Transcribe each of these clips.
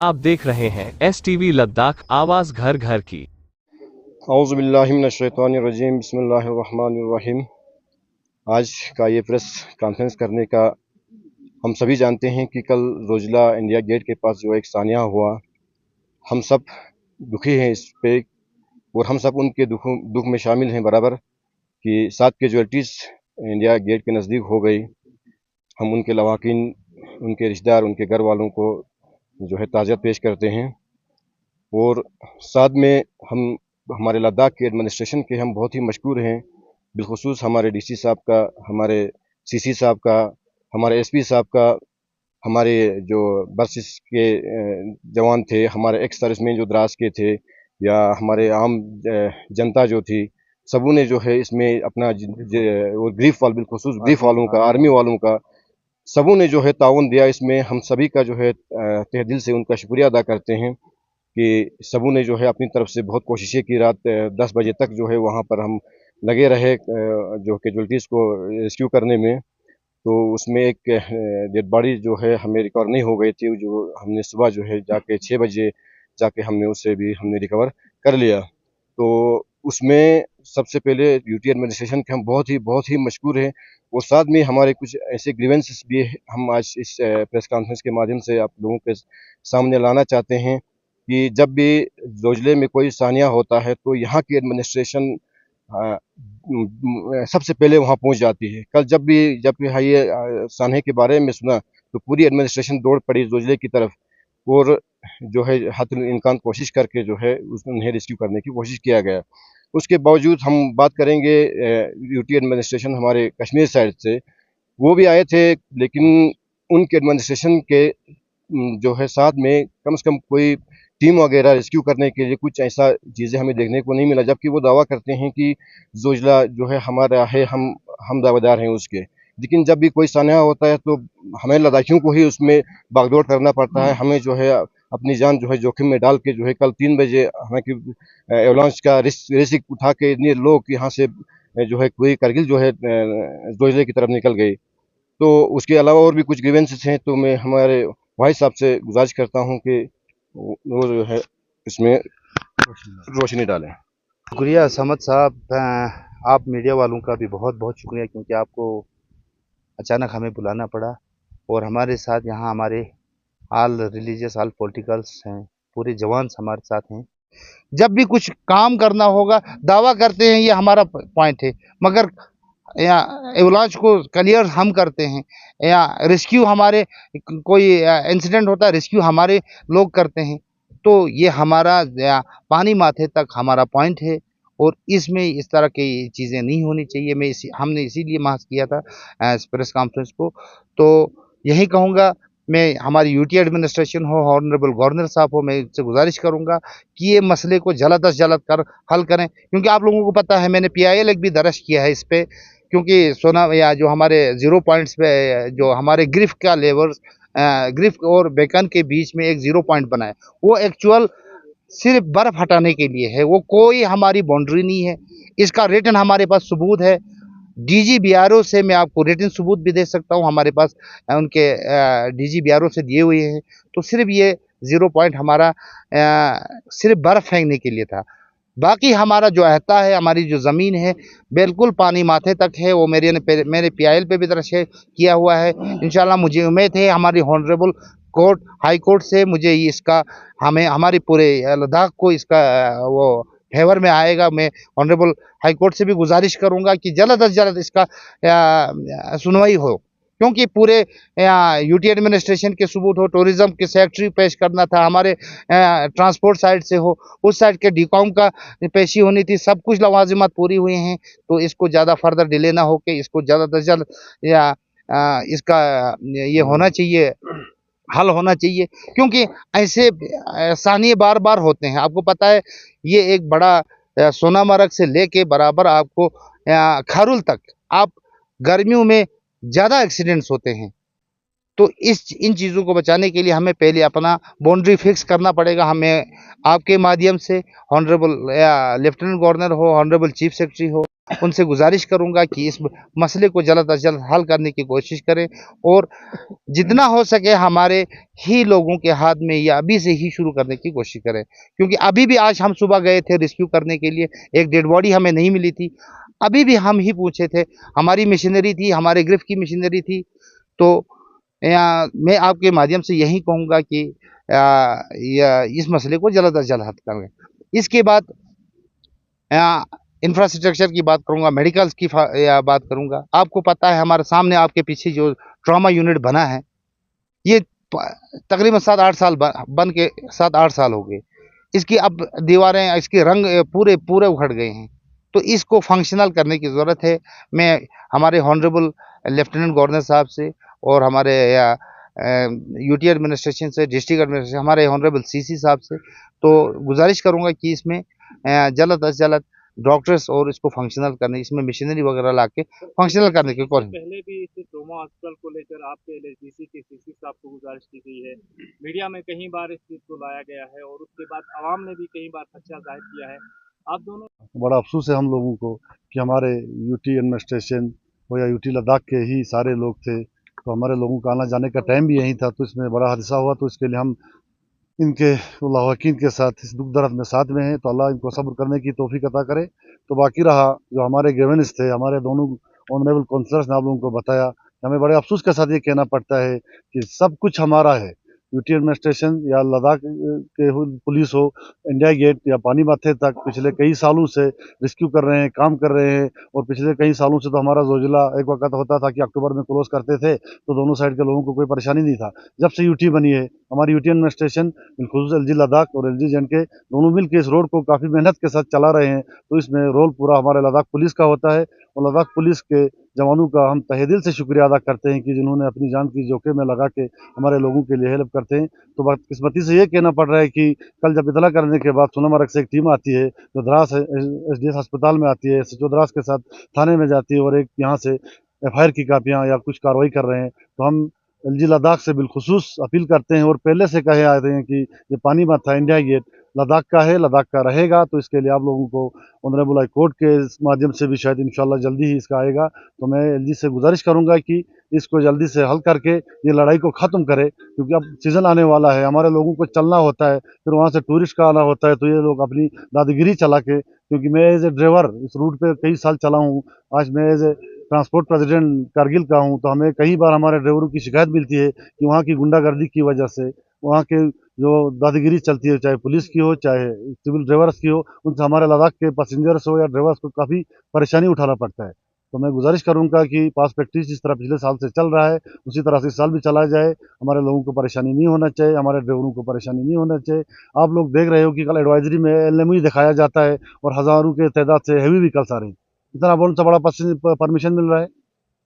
आप देख रहे हैं STV लद्दाख, आवाज घर घर की। औज़ुबिल्लाहि मिनश्शैतानिर्रजीम, बिस्मिल्लाहिर्रहमानिर्रहीम। आज का ये प्रेस कॉन्फ्रेंस करने का हम सभी जानते हैं कि कल रोजला इंडिया गेट के पास जो एक सानिया हुआ, हम सब दुखी हैं इस पे, और हम सब उनके दुख में शामिल हैं बराबर कि 7 कैजुअल्टीज़ इंडिया गेट के नज़दीक हो गई। हम उनके लवाकिन, उनके रिश्तेदार, उनके घर वालों को जो है ताज़ियत पेश करते हैं। और साथ में हम हमारे लद्दाख के एडमिनिस्ट्रेशन के हम बहुत ही मशकूर हैं, बिलखुसूस हमारे डीसी साहब का, हमारे सीसी साहब का, हमारे एसपी साहब का, हमारे जो बर्सिस के जवान थे, हमारे एक्स सर्विसमैन जो द्रास के थे, या हमारे आम जनता जो थी, सबों ने जो है इसमें अपना और ग्रीफ वाल बिलखुसूस ग्रीफ वालों का, आर्मी वालों का, सबों ने जो है ताउन दिया। इसमें हम सभी का जो है तहे दिल से उनका शुक्रिया अदा करते हैं कि सबों ने जो है अपनी तरफ से बहुत कोशिशें की। रात 10 बजे तक जो है वहाँ पर हम लगे रहे जो कैजुअल्टीज़ को रेस्क्यू करने में। तो उसमें एक डेड बॉडी जो है हमें रिकवर नहीं हो गई थी, जो हमने सुबह जो है जाके 6 बजे जाके हमने उसे भी हमने रिकवर कर लिया। तो उसमें सबसे पहले यूटी एडमिनिस्ट्रेशन के हम बहुत ही मशकूर हैं। और साथ में हमारे कुछ ऐसे ग्रीवेंसेस भी हम आज इस प्रेस कॉन्फ्रेंस के माध्यम से आप लोगों के सामने लाना चाहते हैं कि जब भी जोजिले में कोई सानिया होता है तो यहाँ की एडमिनिस्ट्रेशन सबसे पहले वहाँ पहुँच जाती है। कल जब भी ये सानिया के बारे में सुना तो पूरी एडमिनिस्ट्रेशन दौड़ पड़ी जोजिले की तरफ, और जो है हद इम्कान कोशिश करके जो है उन्हें रेस्क्यू करने की कोशिश किया गया। उसके बावजूद हम बात करेंगे यूटी एडमिनिस्ट्रेशन हमारे कश्मीर साइड से, वो भी आए थे, लेकिन उनके एडमिनिस्ट्रेशन के जो है साथ में कम से कम कोई टीम वगैरह रेस्क्यू करने के लिए कुछ ऐसा चीज़ें हमें देखने को नहीं मिला। जबकि वो दावा करते हैं कि जोजिला जो है हमारा है, हम दावेदार हैं उसके। लेकिन जब भी कोई सानिया होता है तो हमें लद्दाखियों को ही उसमें भागदौड़ करना पड़ता है। हमें जो है अपनी जान जो है जोखिम में डाल के जो है कल 3 बजे हालांकि एवलांच का रिस्क उठा के इतने लोग यहाँ से जो है पूरी करगिल जो है जोजिले की तरफ निकल गई। तो उसके अलावा और भी कुछ ग्रीवेंसेस हैं, तो मैं हमारे भाई साहब से गुजारिश करता हूँ कि वो जो है इसमें रोशनी डालें। शुक्रिया समद साहब, आप मीडिया वालों का भी बहुत बहुत शुक्रिया, क्योंकि आपको अचानक हमें बुलाना पड़ा। और हमारे साथ यहाँ हमारे ऑल रिलीजियस, ऑल पॉलिटिकल्स हैं, पूरे जवान हमारे साथ हैं। जब भी कुछ काम करना होगा दावा करते हैं, ये हमारा पॉइंट है, मगर या एवलांच को क्लियर हम करते हैं, या रेस्क्यू हमारे कोई इंसिडेंट होता है रेस्क्यू हमारे लोग करते हैं। तो ये हमारा पानी माथे तक हमारा पॉइंट है, और इसमें इस तरह की चीज़ें नहीं होनी चाहिए। हमने इसीलिए महज किया था इस प्रेस कॉन्फ्रेंस को। तो यही कहूँगा, मैं हमारी यूटी एडमिनिस्ट्रेशन हो, ऑनरेबल गवर्नर साहब हो, मैं इससे गुजारिश करूँगा कि ये मसले को जल्द अज जल्द कर हल करें। क्योंकि आप लोगों को पता है मैंने PIL भी दर्ज किया है इस पर, क्योंकि सोना या जो हमारे 0 पॉइंट्स पे जो हमारे ग्रिफ का लेवल, ग्रिफ और बेकन के बीच में एक 0 पॉइंट बना है, वो एक्चुअल सिर्फ बर्फ हटाने के लिए है, वो कोई हमारी बाउंड्री नहीं है। इसका रिटन हमारे पास सबूत है, DG BRO से मैं आपको रिटन सबूत भी दे सकता हूँ, हमारे पास उनके DG BRO से दिए हुए हैं। तो सिर्फ ये 0 पॉइंट हमारा सिर्फ बर्फ फेंकने के लिए था। बाकी हमारा जो अहता है, हमारी जो ज़मीन है, बिल्कुल पानी माथे तक है। वो मेरे PIL पे भी दर्ज किया हुआ है। इंशाल्लाह मुझे उम्मीद है हमारी ऑनरेबल कोर्ट, हाई कोर्ट से मुझे इसका हमारे पूरे लद्दाख को इसका वो फेवर में आएगा। मैं ऑनरेबल हाई कोर्ट से भी गुजारिश करूंगा कि जल्द अज जल्द इसका सुनवाई हो, क्योंकि पूरे यूटी एडमिनिस्ट्रेशन के सबूत हो, टूरिज्म के सेक्रेटरी पेश करना था, हमारे ट्रांसपोर्ट साइड से हो, उस साइड के डीकॉम का पेशी होनी थी, सब कुछ लवाजिमात पूरी हुई हैं। तो इसको ज़्यादा फर्दर डिले ना हो के इसको जल्द अज जल्द इसका ये होना चाहिए, हल होना चाहिए। क्योंकि ऐसे सानिये बार बार होते हैं, आपको पता है। ये एक बड़ा सोनामर्ग से लेके बराबर आपको खारुल तक आप गर्मियों में ज़्यादा एक्सीडेंट्स होते हैं। तो इन चीज़ों को बचाने के लिए हमें पहले अपना बाउंड्री फिक्स करना पड़ेगा। हमें आपके माध्यम से ऑनरेबल लेफ्टिनेंट गवर्नर हो, ऑनरेबल चीफ सेक्रेटरी हो, उनसे गुजारिश करूंगा कि इस मसले को जल्द अज जल्द हल करने की कोशिश करें और जितना हो सके हमारे ही लोगों के हाथ में या अभी से ही शुरू करने की कोशिश करें, क्योंकि अभी भी आज हम सुबह गए थे रेस्क्यू करने के लिए, एक डेड बॉडी हमें नहीं मिली थी, अभी भी हम ही पूछे थे, हमारी मशीनरी थी, हमारे ग्रिफ की मशीनरी थी। तो मैं आपके माध्यम से यही कहूँगा कि इस मसले को जल्द अज जल्द हल करें। इसके बाद इंफ्रास्ट्रक्चर की बात करूंगा, मेडिकल्स की बात करूंगा। आपको पता है हमारे सामने आपके पीछे जो ट्रॉमा यूनिट बना है, ये तकरीबन 7-8 साल बन के 7-8 साल हो गए। इसकी अब दीवारें, इसके रंग पूरे पूरे उखड़ गए हैं, तो इसको फंक्शनल करने की ज़रूरत है। मैं हमारे हॉनरेबल लेफ्टिनेंट गवर्नर साहब से और हमारे यूटी एडमिनिस्ट्रेशन से, डिस्ट्रिक्ट एडमिनिस्ट्रेशन, हमारे हॉनरेबल सीसी साहब से तो गुजारिश करूंगा कि इसमें जल्द अज जल्द डॉक्टर्स और इसको फंक्शनल करने, इसमें मशीनरी वगैरह ला के फंक्शनल करने की कोशिश। पहले भी इस ट्रोमा हॉस्पिटल को लेकर आपके एलएचडीसी के सीसी साहब को गुजारिश की गई है, मीडिया में कई बार इस चीज़ को लाया गया है और उसके बाद आवाम ने भी कई बार खदशा जाहिर किया है। आप दोनों बड़ा अफसोस है हम लोगों को कि हमारे यूटी एडमिनिस्ट्रेशन हो या यूटी लद्दाख के ही सारे लोग थे, तो हमारे लोगों का आना जाने का टाइम भी यही था, तो इसमें बड़ा हादसा हुआ। तो इसके लिए हम इनके लावाकिन के साथ इस दुख दर्द में साथ में हैं, तो अल्लाह इनको सब्र करने की तौफीक अता करे। तो बाकी रहा जो हमारे ग्रीवेंस थे, हमारे दोनों ऑनरेबल काउंसलर्स ने आप लोगों को बताया, हमें बड़े अफसोस के साथ ये कहना पड़ता है कि सब कुछ हमारा है, यूटी एडमिनिस्ट्रेशन या लद्दाख के पुलिस हो, इंडिया गेट या पानी माथे तक पिछले कई सालों से रेस्क्यू कर रहे हैं, काम कर रहे हैं। और पिछले कई सालों से तो हमारा जोजिला एक वक्त होता था कि अक्टूबर में क्लोज करते थे, तो दोनों साइड के लोगों को कोई परेशानी नहीं था। जब से यूटी बनी है, हमारी यूटी एडमिनिस्ट्रेशन बिलखुसूस एलजी लद्दाख और एलजी जे दोनों मिल के इस रोड को काफ़ी मेहनत के साथ चला रहे हैं। तो इसमें रोल पूरा हमारे लद्दाख पुलिस का होता है, और लद्दाख पुलिस के जवानों का हम तहे दिल से शुक्रिया अदा करते हैं कि जिन्होंने अपनी जान की जोखिम में लगा के हमारे लोगों के लिए हेल्प करते हैं। तो बदकिस्मती से ये कहना पड़ रहा है कि कल जब इतला करने के बाद सोनामर्ग से एक टीम आती है जो द्रास एसडीएस अस्पताल में आती है, एसएचओ द्रास के साथ थाने में जाती है और एक यहाँ से एफआईआर की कापियाँ या कुछ कार्रवाई कर रहे हैं। तो हम एलजी लद्दाख से बिलखुसूस अपील करते हैं और पहले से कहे आते हैं कि ये पानी माथा इंडिया गेट लद्दाख का है, लद्दाख का रहेगा। तो इसके लिए आप लोगों को ऑनरेबल हाई कोर्ट के माध्यम से भी शायद इंशाल्लाह जल्दी ही इसका आएगा। तो मैं एलजी से गुजारिश करूंगा कि इसको जल्दी से हल करके ये लड़ाई को ख़त्म करे, क्योंकि अब सीज़न आने वाला है, हमारे लोगों को चलना होता है, फिर वहाँ से टूरिस्ट का आना होता है, तो ये लोग अपनी दादागिरी चला के, क्योंकि मैं एज ए ड्राइवर इस रूट पे कई साल चला हूँ, आज मैं as a transport president Kargil का हूँ, तो हमें कई बार हमारे ड्राइवरों की शिकायत मिलती है कि वहाँ की गुंडागर्दी की वजह से, वहाँ के जो दादागिरी चलती है, चाहे पुलिस की हो चाहे सिविल ड्राइवर्स की हो, उनसे हमारे लद्दाख के पैसेंजर्स हो या ड्राइवर्स को काफ़ी परेशानी उठाना पड़ता है। तो मैं गुजारिश करूंगा कि पास प्रैक्टिस जिस तरह पिछले साल से चल रहा है उसी तरह से इस साल भी चलाया जाए। हमारे लोगों को परेशानी नहीं होना चाहिए, हमारे ड्राइवरों को परेशानी नहीं होना चाहिए। आप लोग देख रहे हो कि कल एडवाइजरी में एलएमई दिखाया जाता है और हज़ारों के तादाद से हैवी व्हीकल्स आ रहे हैं, इतना बहुत बड़ा परमिशन मिल रहा है,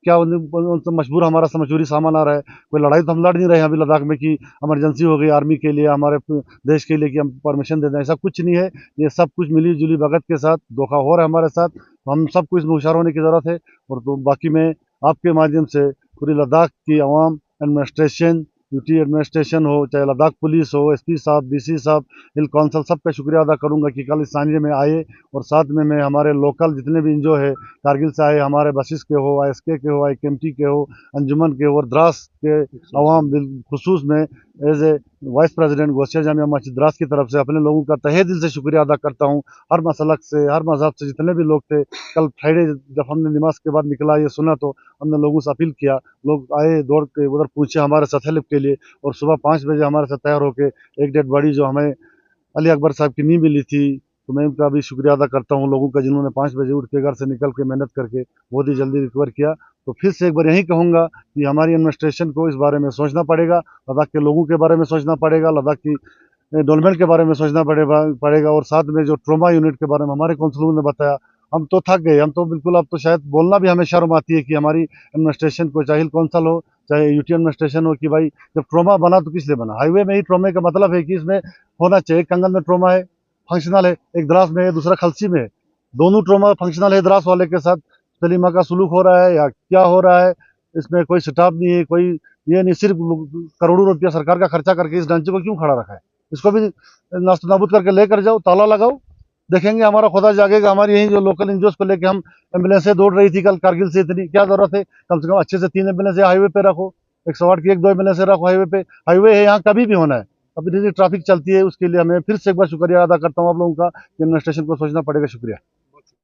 क्या उनसे मजबूर हमारा से मजबूरी सामान आ रहा है। कोई लड़ाई तो हम लड़ नहीं रहे हैं अभी लद्दाख में कि इमरजेंसी हो गई आर्मी के लिए, हमारे देश के लिए कि हम परमिशन दे दें, ऐसा कुछ नहीं है। ये सब कुछ मिली जुली भगत के साथ धोखा हो रहा है हमारे साथ, तो हम सबको इसमें होशियार होने की ज़रूरत है। और तो बाकी मैं आपके माध्यम से पूरी लद्दाख की आवाम, एडमिनिस्ट्रेशन, यूटी एडमिनिस्ट्रेशन हो, चाहे लद्दाख पुलिस हो, एसपी साहब, डीसी साहब, हिल काउंसिल, सबका शुक्रिया अदा करूंगा कि कल इस सानिए में आए। और साथ में मैं हमारे लोकल जितने भी जो है कारगिल से आए, हमारे बसिस के हो, आईएसके के हो, आईकेएमटी के हो, अंजुमन के हो और द्रास के अवाम बिलखुसूस में as a vice president Ghousia Jamia Masjid Drass की तरफ से अपने लोगों का तहे दिल से शुक्रिया अदा करता हूँ। हर मसलक से, हर मज़हब से जितने भी लोग थे, कल फ्राइडे जब हमने नमाज के बाद निकला ये सुना तो हमने लोगों से अपील किया, लोग आए दौड़ के उधर पूछे हमारे साथ हेल्प के लिए। और सुबह 5 बजे हमारे साथ तैयार होकर एक डेड बॉडी जो हमें अली अकबर साहब की नहीं मिली थी, तो मैं उनका भी शुक्रिया अदा करता हूँ लोगों का, जिन्होंने 5 बजे उठ के घर से निकल के मेहनत करके बहुत ही जल्दी रिकवर किया। तो फिर से एक बार यही कहूँगा कि हमारी एडमिनिस्ट्रेशन को इस बारे में सोचना पड़ेगा, लद्दाख के लोगों के बारे में सोचना पड़ेगा, लद्दाख की डेवलपमेंट के बारे में सोचना पड़ेगा। और साथ में जो ट्रॉमा यूनिट के बारे में हमारे काउंसिलरों ने बताया, हम तो थक गए, हम तो बिल्कुल, अब तो शायद बोलना भी हमें शर्म आती है कि हमारी एडमिनिस्ट्रेशन को, चाहे हिल काउंसिल हो चाहे यूटी एडमिनिस्ट्रेशन हो, कि भाई जब ट्रॉमा बना तो किस लिए बना। हाईवे में ही ट्रॉमे का मतलब है कि इसमें होना चाहिए, कंगन में ट्रॉमा है, फंक्शनल है, एक द्रास में है, दूसरा खलसी में है, दोनों ट्रॉमा फंक्शनल है। द्रास वाले के साथ सलीमा का सुलूक हो रहा है या क्या हो रहा है, इसमें कोई स्टाफ नहीं है, कोई ये नहीं, सिर्फ करोड़ों रुपया सरकार का खर्चा करके इस ढांचे को क्यों खड़ा रखा है। इसको भी नास्त नाबूद करके लेकर जाओ, ताला लगाओ, देखेंगे, हमारा खुदा जागेगा। हमारी यही जो लोकल एनजीओज को लेके हम एम्बुलेंसें दौड़ रही थी कल कारगिल से, इतनी क्या जरूरत है? कम से कम अच्छे से 3 एम्बुलेंसें हाईवे पे रखो, 108 की 1-2 एम्बुलेंसें रखो हाईवे पे। हाईवे है यहाँ, कभी भी होना है। अभी ट्रैफिक चलती है, उसके लिए हमें फिर से एक बार शुक्रिया अदा करता हूँ आप लोगों का। एडमिनिस्ट्रेशन को सोचना पड़ेगा। शुक्रिया।